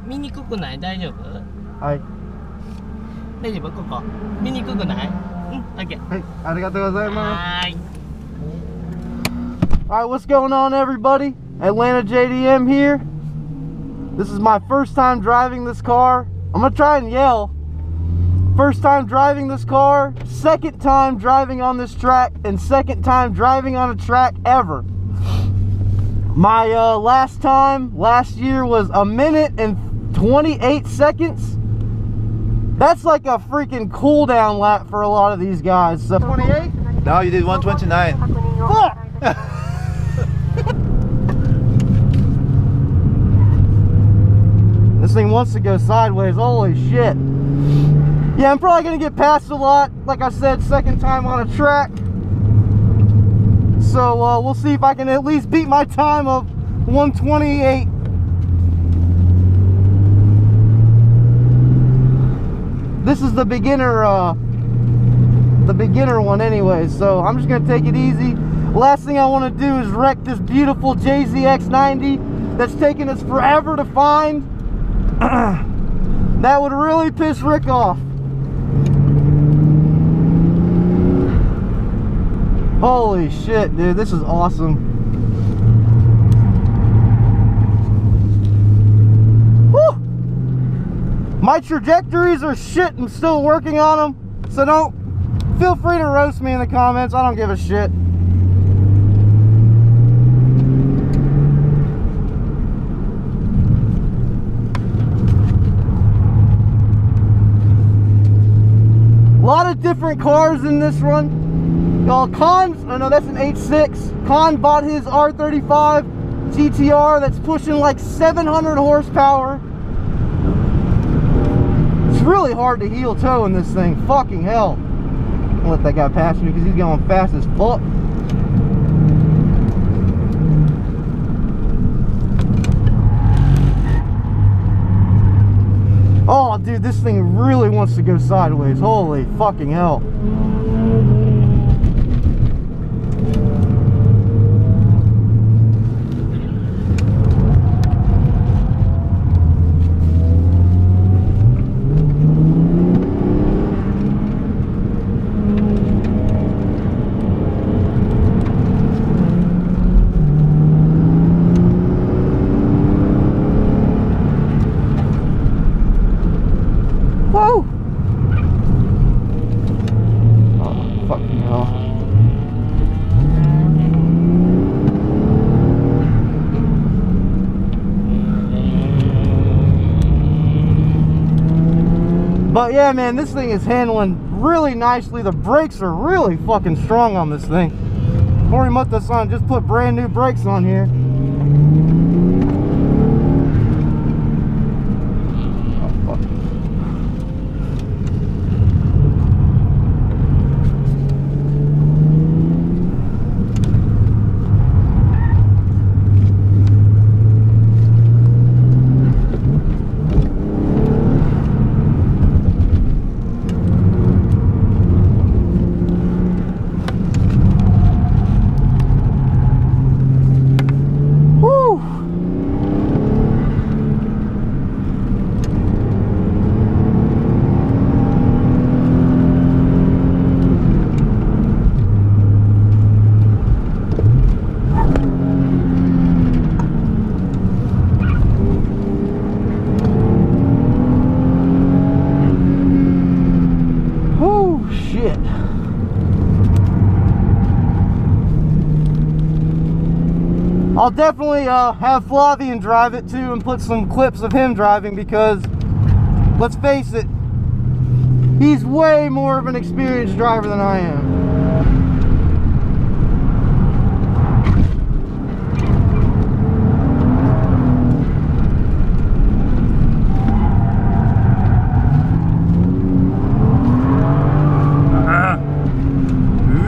見にくくない？大丈夫？はい。大丈夫？ここ見にくくない？うん、OK。はい、ありがとうございます。はーい。Alright, what's going on, everybody? Atlanta JDM here. This is my first time driving this car. I'm gonna try and yell. First time driving this car, second time driving on this track, and second time driving on a track ever. My last time, last year, was 1 minute and 28 seconds. That's like a freaking cooldown lap for a lot of these guys. So 28? No, you did 129. Fuck! This thing wants to go sideways. Holy shit. Yeah, I'm probably gonna get passed a lot. Like I said, second time on a track. So we'll see if I can at least beat my time of 128. This is the beginner one anyway, so I'm just gonna take it easy. Last thing I want to do is wreck this beautiful JZX90 that's taken us forever to find. That would really piss Rick off. Holy shit, dude, this is awesome. Woo! My trajectories are shit. I'm still working on them, so don't feel free to roast me in the comments. I don't give a shit. A lot of different cars in this run. Y'all, Khan's, oh no, that's an 8.6. Khan bought his R35 GTR that's pushing like 700 horsepower. It's really hard to heel toe in this thing. Fucking hell. I'll let that guy pass me because he's going fast as fuck. Oh, dude, this thing really wants to go sideways. Holy fucking hell. Whoa! Oh, fucking hell. But yeah, man, this thing is handling really nicely. The brakes are really fucking strong on this thing. Morimoto-san just put brand new brakes on here. I'll definitely have Flavian drive it too and put some clips of him driving because, let's face it, he's way more of an experienced driver than I am.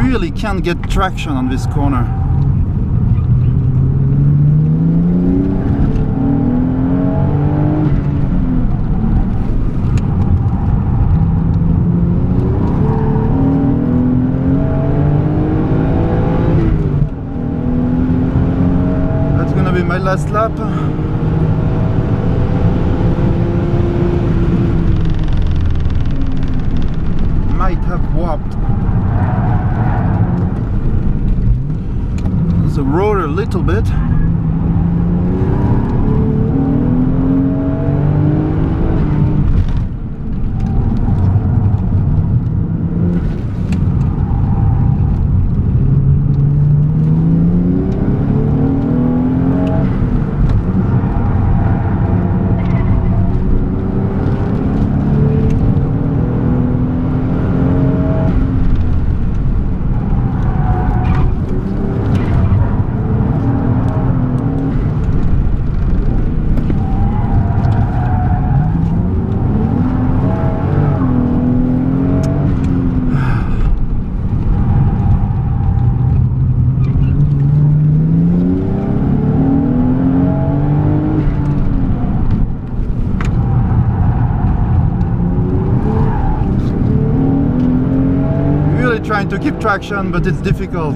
Really can't get traction on this corner. That's gonna be my last lap. the road a little bit. Trying to keep traction, but it's difficult.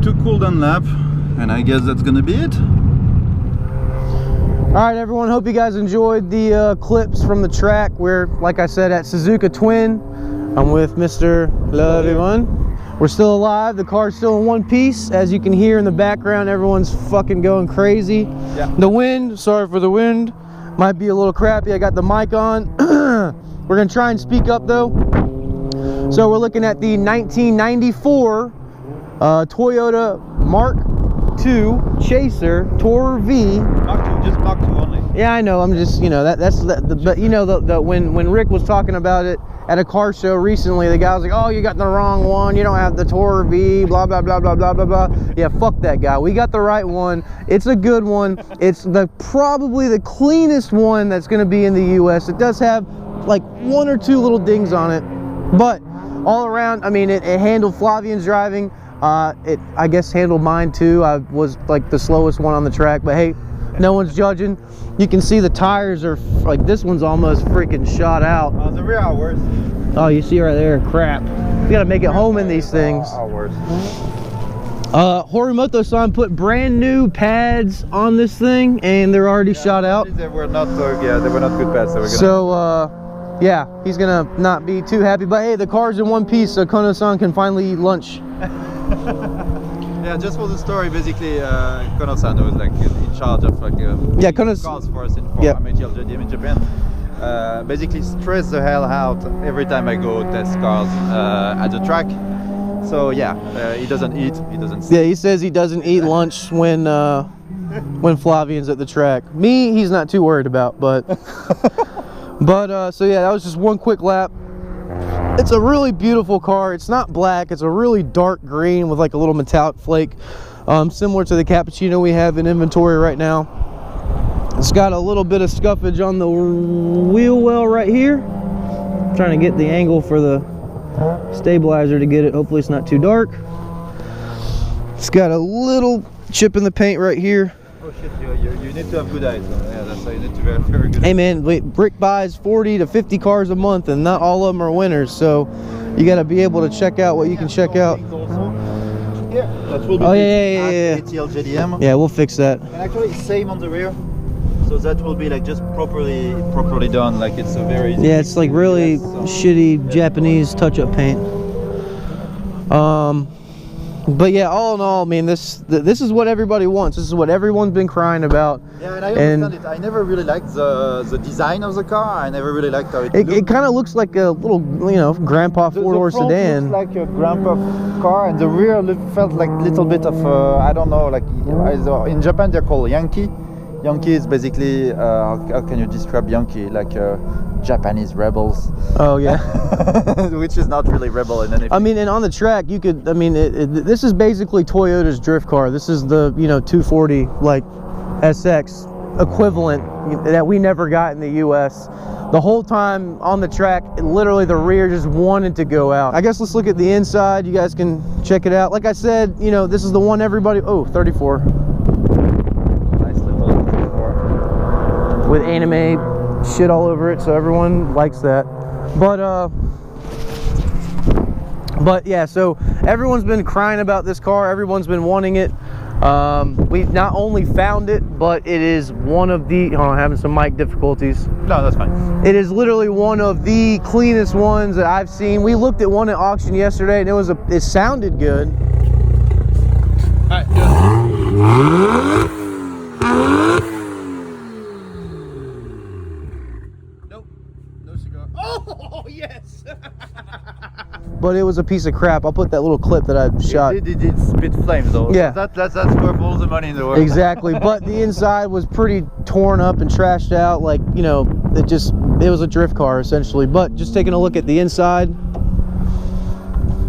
Two cool down lap, and I guess that's gonna be it. All right, everyone, hope you guys enjoyed the clips from the track. We're, like I said, at Suzuka Twin. I'm with Mr. Hello, everyone. We're still alive. The car's still in one piece. As you can hear in the background, everyone's fucking going crazy. Yeah. The wind, sorry for the wind, might be a little crappy. I got the mic on. We're gonna try and speak up though. So we're looking at the 1994 Toyota Mark II Chaser Tourer V. Mark II, just Mark II only. Yeah, I know. I'm just, you know, but you know, when Rick was talking about it at a car show recently, the guy was like, "Oh, you got the wrong one. You don't have the Tourer V." Blah blah blah blah blah blah blah. Yeah, fuck that guy. We got the right one. It's a good one. It's probably the cleanest one that's going to be in the U.S. It does have like one or two little dings on it, but all around, I mean, it handled Flavian's driving. It, I guess, handled mine too. I was like the slowest one on the track, but hey, no one's judging. You can see the tires are like, this one's almost freaking shot out. The rear are worse. Oh, you see right there, crap. You gotta make it home in these things. Worse. Horimoto-san put brand new pads on this thing, and they're already shot out. They were not, yeah, they were not good pads. Yeah, he's gonna not be too happy, but hey, the car's in one piece, so Kono-san can finally eat lunch. Yeah, just for the story, basically, Kono-san was like in charge of like cars for us in ATL JDM in Japan. Basically, stress the hell out every time I go test cars at the track. So yeah, he doesn't eat, he doesn't sleep. Yeah, he says he doesn't eat lunch when Flavian's at the track. Me, he's not too worried about, but so yeah, that was just one quick lap. It's a really beautiful car. It's not black, it's a really dark green with like a little metallic flake, similar to the Cappuccino we have in inventory right now. It's got a little bit of scuffage on the wheel well right here. I'm trying to get the angle for the stabilizer to get it. Hopefully it's not too dark. It's got a little chip in the paint right here. Oh shit, you need to have good eyes. So yeah, that's why you need to have very good eyes. Hey man, Rick buys 40 to 50 cars a month, and not all of them are winners, so you got to be able to check out what you can check out. Yeah, that will be ATL JDM. Yeah, we'll fix that. And actually, same on the rear. So that will be like just properly done. Like it's a very easy. Yeah, it's like really shitty Japanese touch-up paint. But yeah, all in all, I mean, this is what everybody wants. This is what everyone's been crying about. Yeah, and I understand it. I never really liked the design of the car. I never really liked how it looked. It kind of looks like a little, you know, grandpa four-door sedan. Looks like a grandpa car, and the rear felt like a little bit of I don't know, like in Japan they're called Yankee. Yankee is basically how can you describe Yankee? Like Japanese rebels. Oh yeah. Which is not really rebel in anything. I mean, and on the track you could, I mean, this is basically Toyota's drift car. This is the, you know, 240 like SX equivalent that we never got in the US. The whole time on the track, literally the rear just wanted to go out. I guess let's look at the inside. You guys can check it out. Like I said, you know, this is the one everybody, oh, 34. with anime shit all over it, so everyone likes that. But yeah, so everyone's been crying about this car. Everyone's been wanting it. We've not only found it, but it is one of the, hold on, having some mic difficulties. No, that's fine. It is literally one of the cleanest ones that I've seen. We looked at one at auction yesterday, and it sounded good. All right, do it. Nope, no cigar. Oh, yes. But it was a piece of crap. I'll put that little clip that I shot. It did spit flames though. Yeah. That's worth all the money in the world. Exactly. But the inside was pretty torn up and trashed out. Like, you know, it was a drift car essentially. But just taking a look at the inside,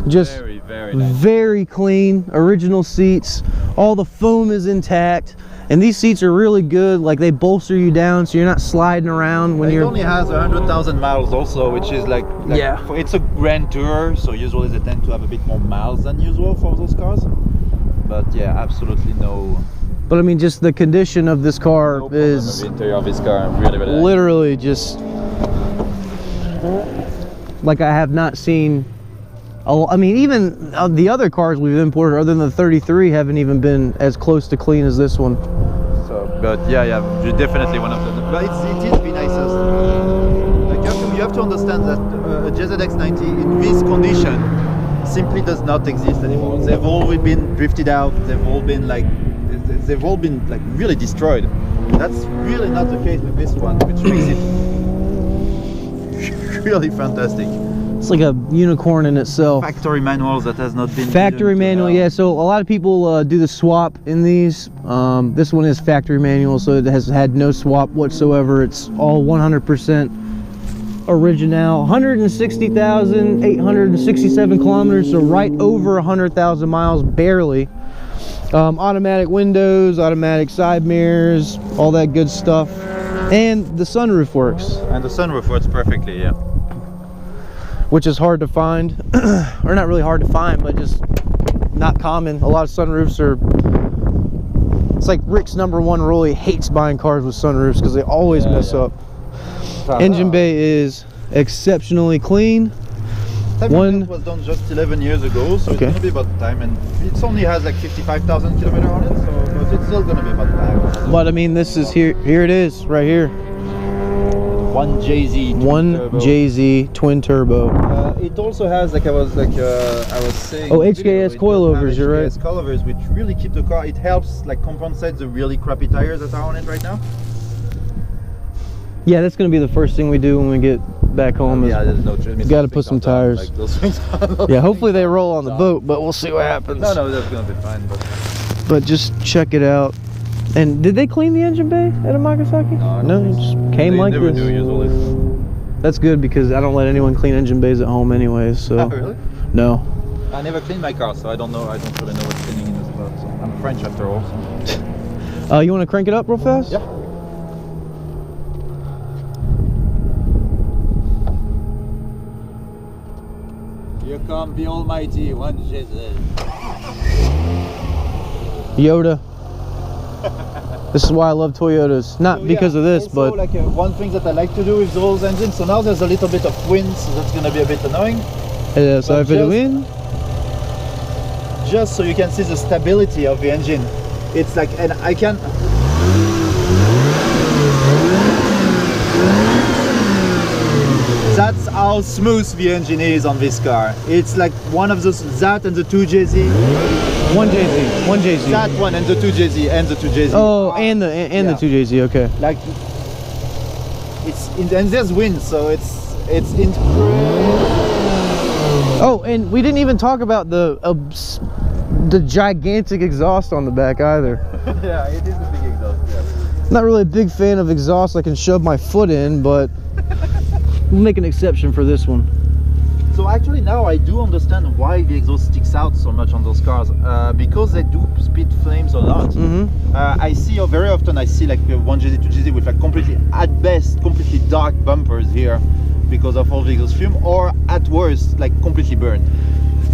just very nice. Very clean, original seats. All the foam is intact. And these seats are really good, like they bolster you down so you're not sliding around when it you're... It only has 100,000 miles also, which is like yeah. It's a Grand Tour, so usually they tend to have a bit more miles than usual for those cars. But yeah, absolutely no... But I mean, just the condition of this car is... The interior of this car, really literally just... like I have not seen... I mean, even the other cars we've imported, other than the 33, haven't even been as close to clean as this one. So, but yeah, you're definitely one of them. But it is the nicest. Like you have to understand that a JZX90 in this condition simply does not exist anymore. They've all been drifted out. They've all been like really destroyed. That's really not the case with this one, which makes it really fantastic. It's like a unicorn in itself. Factory manuals that has not been... Factory manual, yeah. So a lot of people do the swap in these. This one is factory manual, so it has had no swap whatsoever. It's all 100% original. 160,867 kilometers, so right over 100,000 miles, barely. Automatic windows, automatic side mirrors, all that good stuff. And the sunroof works. And the sunroof works perfectly, yeah. Which is hard to find, or not really hard to find, but just not common. A lot of sunroofs are, it's like Rick's #1 rule. He hates buying cars with sunroofs because they always mess up. Engine bay is exceptionally clean. That was done just 11 years ago, so it's going to be about time, and it only has like 55,000 kilometers on it, so but it's still going to be about time. But I mean, this is here it is, right here. 1JZ twin turbo. It also has, like I was saying. Oh, HKS coilovers, you're right. HKS coilovers, which really keep the car. It helps like compensate the really crappy tires that are on it right now. Yeah, that's gonna be the first thing we do when we get back home. Yeah, there's no choice. Got to put some tires. Like those things yeah, hopefully they roll on the boat, but we'll see what happens. No, that's gonna be fine. But just check it out. And did they clean the engine bay at a Magasaki? No, it just came like this. Do usually. That's good because I don't let anyone clean engine bays at home anyways. So. Oh, really? No. I never cleaned my car, so I don't know. I don't really know what cleaning is about. So I'm French after all. So. You want to crank it up real fast? Yeah. Here comes the almighty 1JZ. Yoda. This is why I love Toyotas. Not because of this, also, but... like one thing that I like to do with those engines, so now there's a little bit of wind, so that's going to be a bit annoying. Yeah, so if it wind... Just so you can see the stability of the engine. It's like, and I can... That's how smooth the engine is on this car. It's like one of those, that and the 2JZ. 1JZ. That one and the 2JZ and the 2JZ. Oh, and the 2JZ, okay. Like, it's in, and there's wind, so it's in. Oh, and we didn't even talk about the gigantic exhaust on the back either. Yeah, it is a big exhaust. Yeah. Not really a big fan of exhaust I can shove my foot in, but we'll make an exception for this one. So actually now I do understand why the exhaust sticks out so much on those cars, because they do spit flames a lot. I see very often I see like 1JZ, 2JZ with like completely, at best, completely dark bumpers here because of all the exhaust fume, or at worst like completely burned.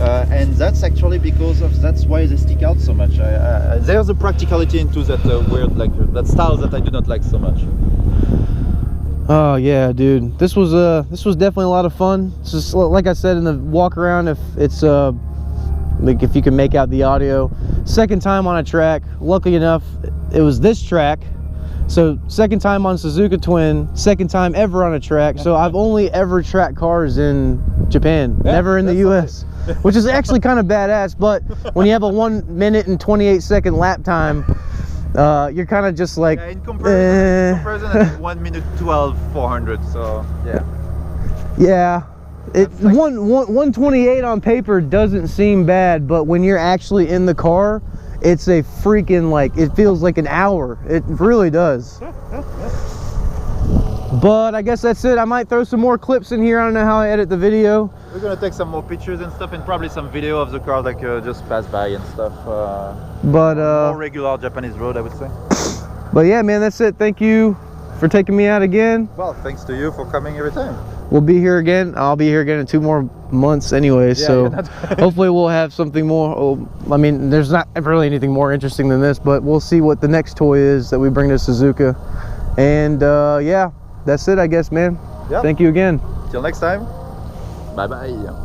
And that's actually because of, that's why they stick out so much. There's a practicality into that weird, like that style that I do not like so much. Oh yeah, dude. This was definitely a lot of fun. It's just like I said in the walk around, if it's like if you can make out the audio. Second time on a track. Luckily enough, it was this track. So second time on Suzuka Twin, second time ever on a track. So I've only ever tracked cars in Japan, never in the US, which is actually kind of badass. But when you have a 1 minute and 28-second lap time, you're kind of just like, in comparison it's 1 minute 12 400. So yeah. It like 128 on paper doesn't seem bad, but when you're actually in the car, it's a freaking, like, it feels like an hour. It really does. But I guess that's it. I might throw some more clips in here. I don't know how I edit the video. We're gonna take some more pictures and stuff, and probably some video of the car like just pass by and stuff. But more regular Japanese road, I would say. But yeah, man, that's it. Thank you for taking me out again. Well, thanks to you for coming every time. We'll be here again. I'll be here again in 2 more months anyway, yeah, so hopefully we'll have something more. I mean, there's not really anything more interesting than this, but we'll see what the next toy is that we bring to Suzuka. And yeah, that's it, I guess, man. Yep. Thank you again. Till next time. Bye bye. Yeah.